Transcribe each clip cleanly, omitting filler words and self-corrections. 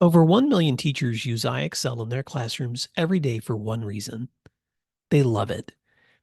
Over 1 million teachers use IXL in their classrooms every day for one reason. They love it.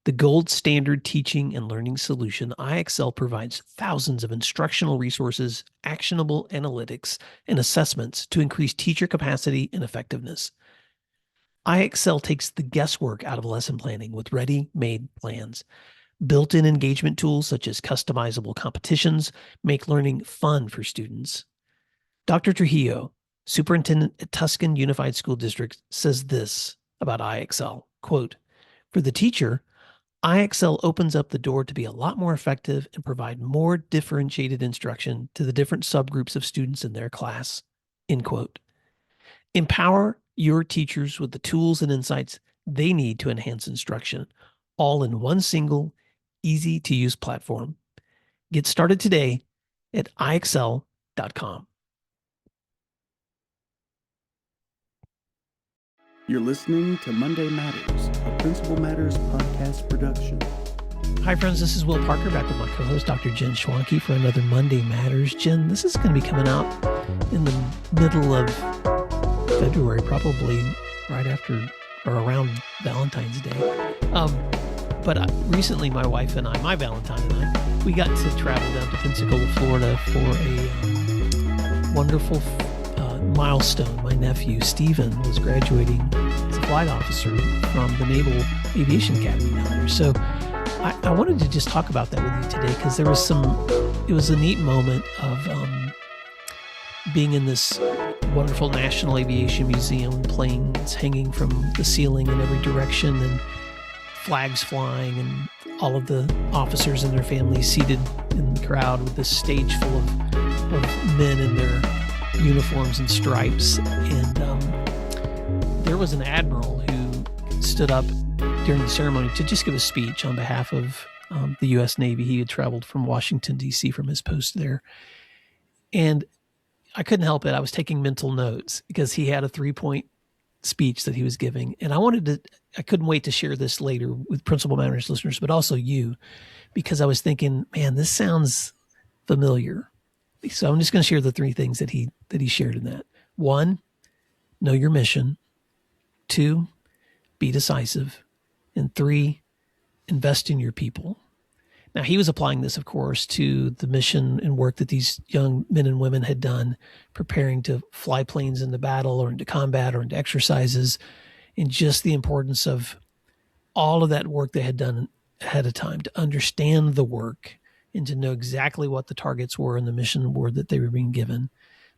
The gold standard teaching and learning solution, IXL provides thousands of instructional resources, actionable analytics, and assessments to increase teacher capacity and effectiveness. IXL takes the guesswork out of lesson planning with ready-made plans. Built-in engagement tools such as customizable competitions make learning fun for students. Dr. Trujillo, superintendent at Tuscan Unified School District, says this about IXL, quote, "For the teacher, IXL opens up the door to be a lot more effective and provide more differentiated instruction to the different subgroups of students in their class," end quote. Empower your teachers with the tools and insights they need to enhance instruction, all in one single, easy-to-use platform. Get started today at IXL.com. You're listening to Monday Matters, a Principal Matters podcast production. Hi, friends. This is Will Parker back with my co-host, Dr. Jen Schwanke, for another Monday Matters. Jen, this is going to be coming out in the middle of February, probably right after or around Valentine's Day. But recently, my wife and I, my Valentine and I, we got to travel down to Pensacola, Florida for a wonderful milestone. My nephew, Stephen, was graduating as a flight officer from the Naval Aviation Academy down there. So I wanted to just talk about that with you today because it was a neat moment of being in this wonderful National Aviation Museum, planes hanging from the ceiling in every direction and flags flying and all of the officers and their families seated in the crowd with this stage full of men in their uniforms and stripes. And there was an admiral who stood up during the ceremony to just give a speech on behalf of the U.S. Navy. He had traveled from Washington, D.C. from his post there. And I couldn't help it. I was taking mental notes because he had a 3-point speech that he was giving. And I couldn't wait to share this later with Principal Matters listeners, but also you, because I was thinking, man, this sounds familiar. So I'm just going to share the 3 things that he shared in that. 1, know your mission. 2, be decisive. And 3, invest in your people. Now, he was applying this, of course, to the mission and work that these young men and women had done, preparing to fly planes into battle or into combat or into exercises, and just the importance of all of that work they had done ahead of time to understand the work and to know exactly what the targets were and the mission were that they were being given,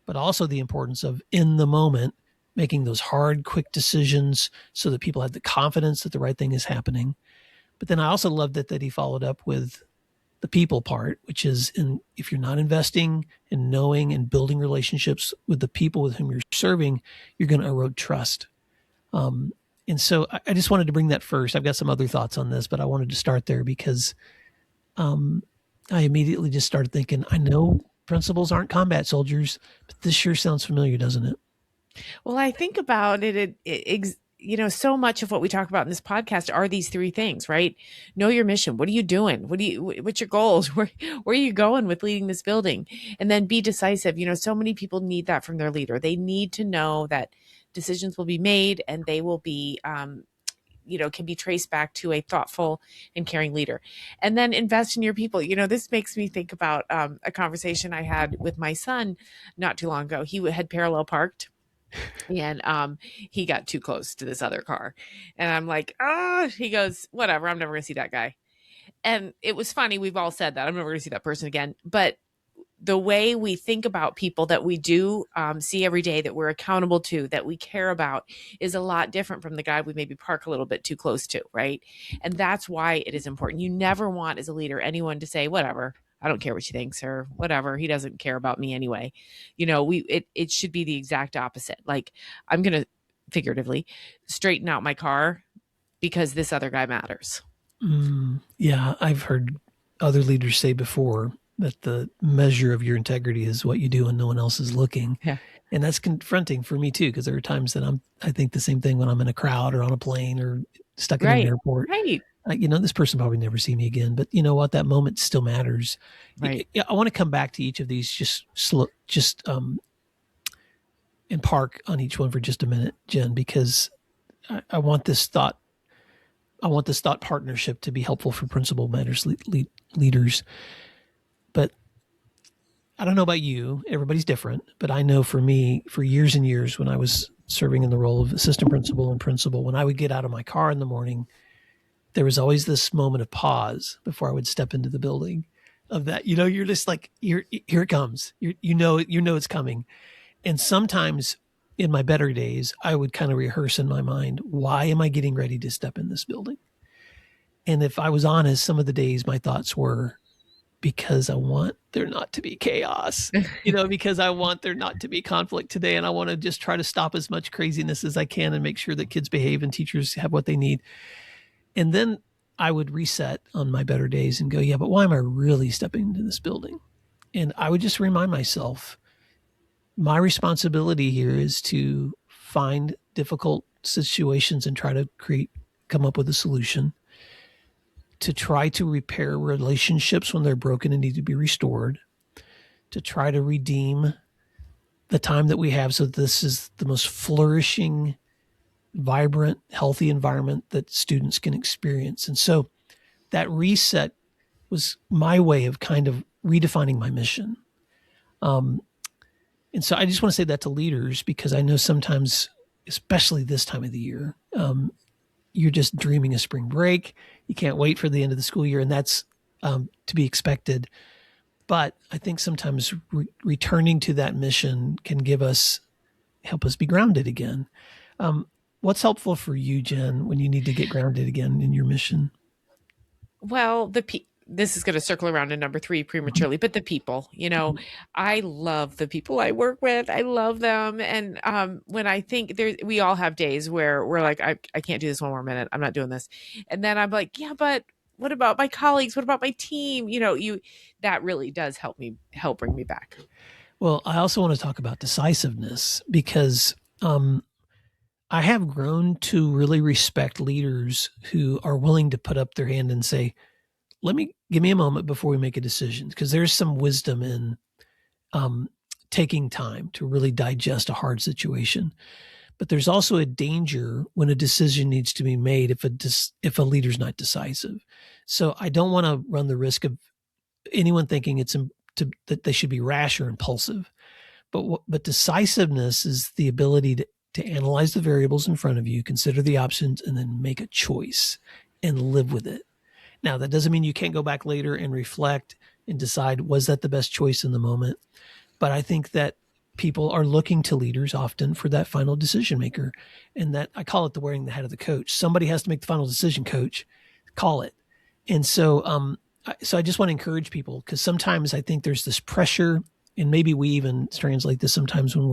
but also the importance of, in the moment, making those hard, quick decisions so that people have the confidence that the right thing is happening. But then I also loved that he followed up with the people part, which is if you're not investing in knowing and building relationships with the people with whom you're serving, you're going to erode trust. And so I just wanted to bring that first. I've got some other thoughts on this, but I wanted to start there because I immediately just started thinking, I know principals aren't combat soldiers, but this sure sounds familiar, doesn't it? Well, I think about it, so much of what we talk about in this podcast are these 3 things, right? Know your mission. What are you doing? What's your goals? Where are you going with leading this building? And then be decisive. So many people need that from their leader. They need to know that decisions will be made and they will be, can be traced back to a thoughtful and caring leader. And then invest in your people. This makes me think about a conversation I had with my son not too long ago. He had parallel parked. And he got too close to this other car. And I'm like, he goes, whatever, I'm never going to see that guy. And it was funny. We've all said that. I'm never going to see that person again. But the way we think about people that we do see every day, that we're accountable to, that we care about, is a lot different from the guy we maybe park a little bit too close to, right? And that's why it is important. You never want, as a leader, anyone to say, whatever, I don't care what she thinks, or whatever, he doesn't care about me anyway. It should be the exact opposite. Like, I'm going to figuratively straighten out my car because this other guy matters. Yeah, I've heard other leaders say before that the measure of your integrity is what you do when no one else is looking. Yeah. And that's confronting for me too, because there are times that I think the same thing when I'm in a crowd or on a plane or stuck in an airport. Right. This person probably never see me again, but you know what? That moment still matters. Right. I want to come back to each of these just and park on each one for just a minute, Jen, because I want this thought partnership to be helpful for Principal Matters leaders. But I don't know about you, everybody's different, but I know for me, for years and years, when I was serving in the role of assistant principal and principal, when I would get out of my car in the morning, there was always this moment of pause before I would step into the building of that, you're just like, here it comes. You know it's coming. And sometimes in my better days, I would kind of rehearse in my mind, why am I getting ready to step in this building? And if I was honest, some of the days my thoughts were, because I want there not to be chaos, because I want there not to be conflict today. And I want to just try to stop as much craziness as I can and make sure that kids behave and teachers have what they need. And then I would reset on my better days and go, yeah, but why am I really stepping into this building? And I would just remind myself, my responsibility here is to find difficult situations and try to come up with a solution, to try to repair relationships when they're broken and need to be restored, to try to redeem the time that we have so this is the most flourishing, vibrant, healthy environment that students can experience. And so that reset was my way of kind of redefining my mission. And so I just want to say that to leaders, because I know sometimes, especially this time of the year, you're just dreaming of spring break. You can't wait for the end of the school year, and that's to be expected. But I think sometimes returning to that mission can help us be grounded again. What's helpful for you, Jen, when you need to get grounded again in your mission? Well, this is going to circle around to number 3 prematurely, but the people, I love the people I work with. I love them. And when I think we all have days where we're like, I can't do this one more minute. I'm not doing this. And then I'm like, yeah, but what about my colleagues? What about my team? That really does help bring me back. Well, I also want to talk about decisiveness, because I have grown to really respect leaders who are willing to put up their hand and say, give me a moment before we make a decision, because there's some wisdom in taking time to really digest a hard situation. But there's also a danger when a decision needs to be made if a leader's not decisive. So I don't want to run the risk of anyone thinking that they should be rash or impulsive. But decisiveness is the ability to analyze the variables in front of you, consider the options, and then make a choice and live with it. Now, that doesn't mean you can't go back later and reflect and decide, was that the best choice in the moment? But I think that people are looking to leaders often for that final decision maker. And that, I call it the wearing the hat of the coach. Somebody has to make the final decision, coach. Call it. And so I just want to encourage people, because sometimes I think there's this pressure, and maybe we even translate this sometimes when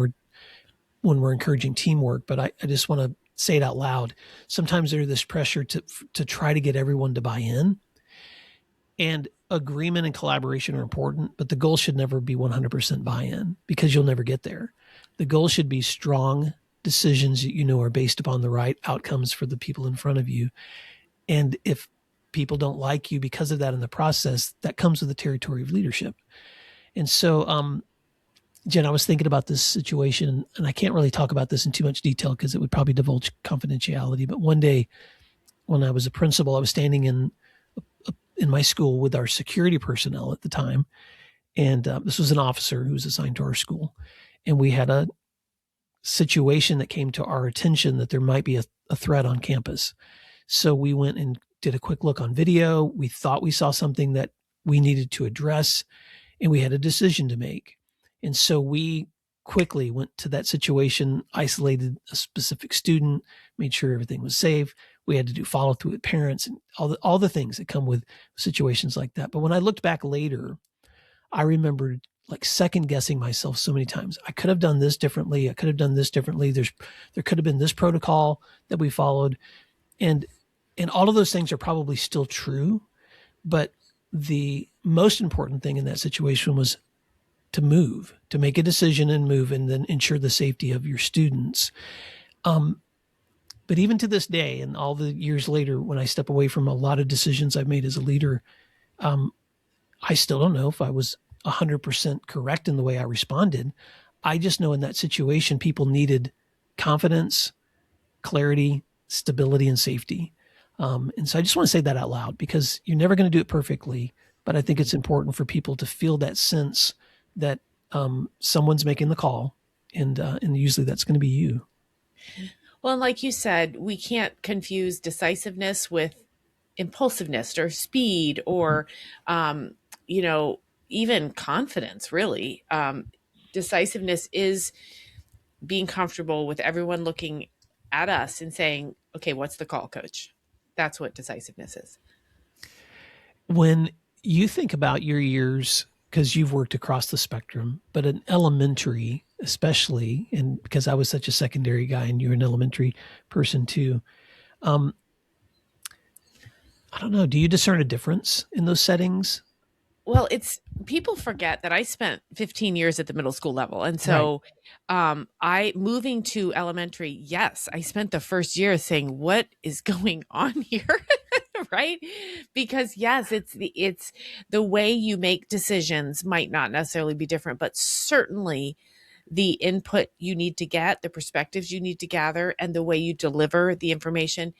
we're encouraging teamwork, but I just want to say it out loud. Sometimes there's this pressure to try to get everyone to buy in, and agreement and collaboration are important, but the goal should never be 100% buy-in, because you'll never get there. The goal should be strong decisions that are based upon the right outcomes for the people in front of you. And if people don't like you because of that in the process, that comes with the territory of leadership. And so, Jen, I was thinking about this situation, and I can't really talk about this in too much detail because it would probably divulge confidentiality. But one day when I was a principal, I was standing in my school with our security personnel at the time. And this was an officer who was assigned to our school. And we had a situation that came to our attention that there might be a threat on campus. So we went and did a quick look on video. We thought we saw something that we needed to address, and we had a decision to make. And so we quickly went to that situation, isolated a specific student, made sure everything was safe. We had to do follow through with parents and all the things that come with situations like that. But when I looked back later, I remembered like second guessing myself so many times. I could have done this differently. I could have done this differently. There could have been this protocol that we followed. And all of those things are probably still true. But the most important thing in that situation was to move, to make a decision and move, and then ensure the safety of your students. But even to this day, and all the years later, when I step away from a lot of decisions I've made as a leader, I still don't know if I was 100% correct in the way I responded. I just know in that situation, people needed confidence, clarity, stability, and safety. And so I just want to say that out loud because you're never going to do it perfectly. But I think it's important for people to feel that sense that someone's making the call, and usually that's going to be you. Well, and like you said, we can't confuse decisiveness with impulsiveness or speed or, um, you know, even confidence, really. Decisiveness is being comfortable with everyone looking at us and saying, okay, what's the call, coach? That's what decisiveness is. When you think about your years, because you've worked across the spectrum, but in elementary, especially, and because I was such a secondary guy and you're an elementary person too, um, I don't know. Do you discern a difference in those settings? Well, it's people forget that I spent 15 years at the middle school level. And Right. so I moving to elementary, yes, I spent the first year saying, what is going on here? Right? Because yes, it's the way you make decisions might not necessarily be different, but certainly the input you need to get, the perspectives you need to gather, and the way you deliver the information.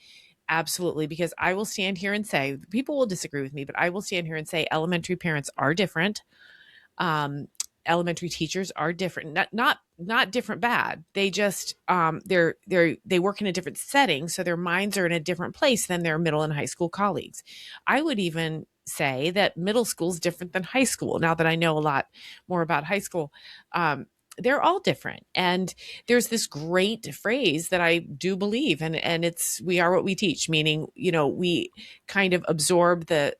Absolutely. Because I will stand here and say, people will disagree with me, but I will stand here and say elementary parents are different. Um, Elementary teachers are different, not different bad. They just they work in a different setting, so their minds are in a different place than their middle and high school colleagues. I would even say that middle school is different than high school. Now that I know a lot more about high school, they're all different. And there's this great phrase that I do believe, and it's we are what we teach, meaning, we kind of absorb the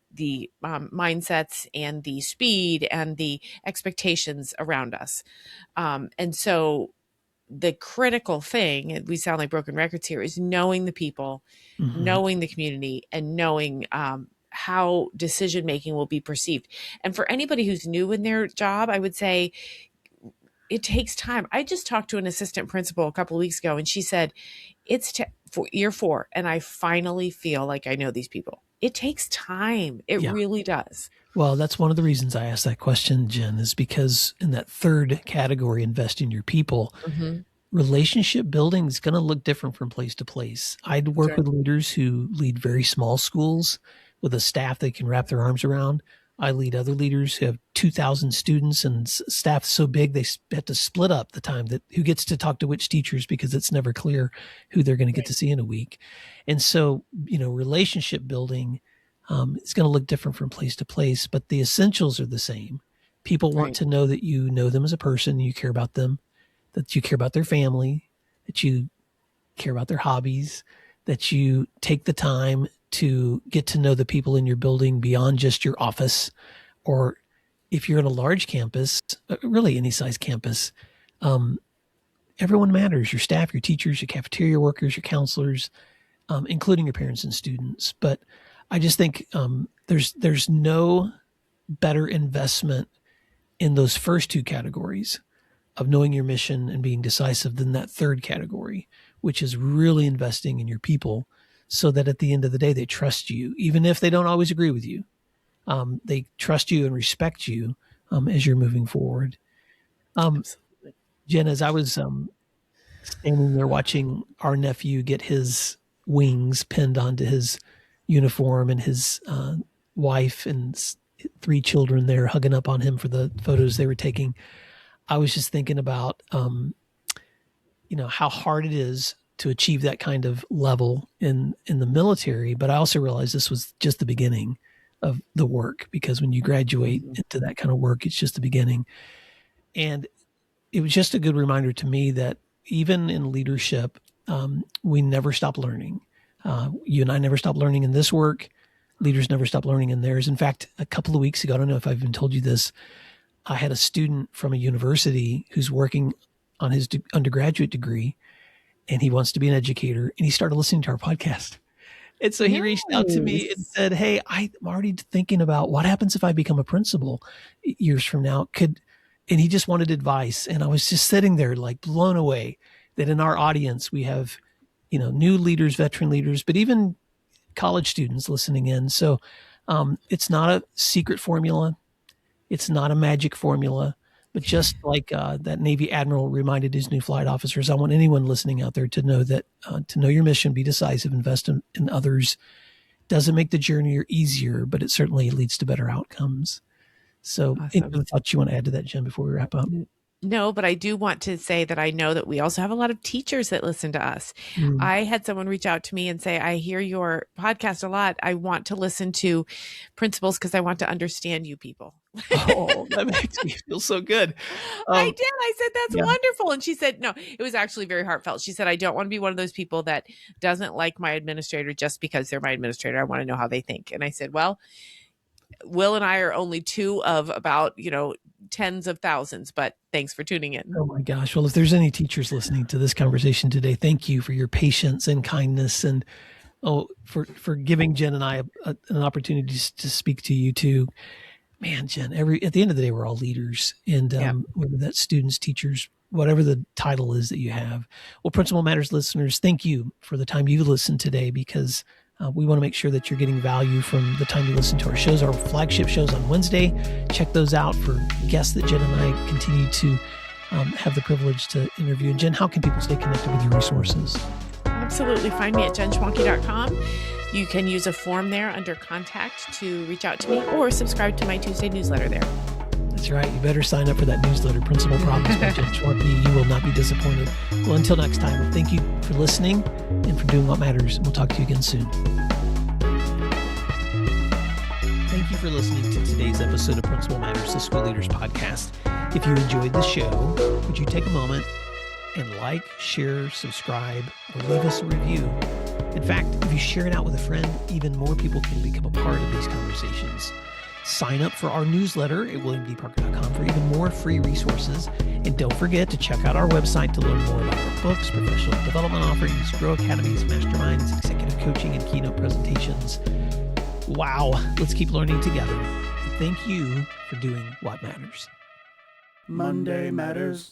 mindsets and the speed and the expectations around us. And so the critical thing, and we sound like broken records here, is knowing the people, Mm-hmm. knowing the community, and knowing how decision making will be perceived. And for anybody who's new in their job, I would say it takes time. I just talked to an assistant principal a couple of weeks ago, and she said, for year 4, and I finally feel like I know these people. It takes time. It Yeah. really does. Well, that's one of the reasons I asked that question, Jen, is because in that third category, invest in your people, Mm-hmm. relationship building is going to look different from place to place. I'd work Sure. with leaders who lead very small schools with a staff they can wrap their arms around. I lead other leaders who have 2,000 students and staff so big they have to split up the time that who gets to talk to which teachers because it's never clear who they're going to get Right. to see in a week. And so, relationship building is going to look different from place to place, but the essentials are the same. People want Right. to know that you know them as a person, you care about them, that you care about their family, that you care about their hobbies, that you take the time to get to know the people in your building beyond just your office. Or if you're in a large campus, really any size campus, um, everyone matters, your staff, your teachers, your cafeteria workers, your counselors, including your parents and students. But I just think there's no better investment in those first two categories of knowing your mission and being decisive than that third category, which is really investing in your people so that at the end of the day, they trust you, even if they don't always agree with you. They trust you and respect you as you're moving forward. Um, Absolutely. Jen, as I was standing there watching our nephew get his wings pinned onto his uniform and his wife and 3 children there hugging up on him for the photos they were taking, I was just thinking about, how hard it is to achieve that kind of level in the military. But I also realized this was just the beginning of the work, because when you graduate Mhm. into that kind of work, it's just the beginning. And it was just a good reminder to me that even in leadership, we never stop learning. You and I never stop learning in this work. Leaders never stop learning in theirs. In fact, a couple of weeks ago, I don't know if I've even told you this, I had a student from a university who's working on his undergraduate degree, and he wants to be an educator, and he started listening to our podcast. And so he reached out to me and Nice. said, "Hey, I'm already thinking about what happens if I become a principal years from now. And he just wanted advice. And I was just sitting there like blown away that in our audience, we have, new leaders, veteran leaders, but even college students listening in. So it's not a secret formula. It's not a magic formula, But just like that Navy Admiral reminded his new flight officers, I want anyone listening out there to know that to know your mission, be decisive, invest in others. Doesn't make the journey easier, but it certainly leads to better outcomes. So any other thoughts you want to add to that, Jen, before we wrap up? No, but I do want to say that I know that we also have a lot of teachers that listen to us. I had someone reach out to me and say, I hear your podcast a lot. I want to listen to principals because I want to understand you people. Oh, that makes me feel so good. I did. I said, that's wonderful. And she said, no, it was actually very heartfelt. She said, I don't want to be one of those people that doesn't like my administrator just because they're my administrator. I want to know how they think. And I said, well, Will and I are only two of about, tens of thousands, but thanks for tuning in. Oh my gosh. Well, if there's any teachers listening to this conversation today, thank you for your patience and kindness and for giving Jen and I an opportunity to speak to you too. Man, Jen, at the end of the day, we're all leaders, and whether that's students, teachers, whatever the title is that you have. Well, Principal Matters listeners, thank you for the time you listened today, because we want to make sure that you're getting value from the time you listen to our shows. Our flagship shows on Wednesday. Check those out for guests that Jen and I continue to have the privilege to interview. And Jen, how can people stay connected with your resources? Absolutely. Find me at jenschwanke.com. You can use a form there under contact to reach out to me, or subscribe to my Tuesday newsletter there. That's right. You better sign up for that newsletter, Principal Problems by Jen Schwanke. You will not be disappointed. Well, until next time, thank you for listening and for doing what matters. We'll talk to you again soon. Thank you for listening to today's episode of Principal Matters, the School Leaders Podcast. If you enjoyed the show, would you take a moment and like, share, subscribe, or leave us a review? In fact, if you share it out with a friend, even more people can become a part of these conversations. Sign up for our newsletter at williamdparker.com for even more free resources. And don't forget to check out our website to learn more about our books, professional development offerings, Grow Academies, masterminds, executive coaching, and keynote presentations. Wow, let's keep learning together. Thank you for doing what matters. Monday Matters.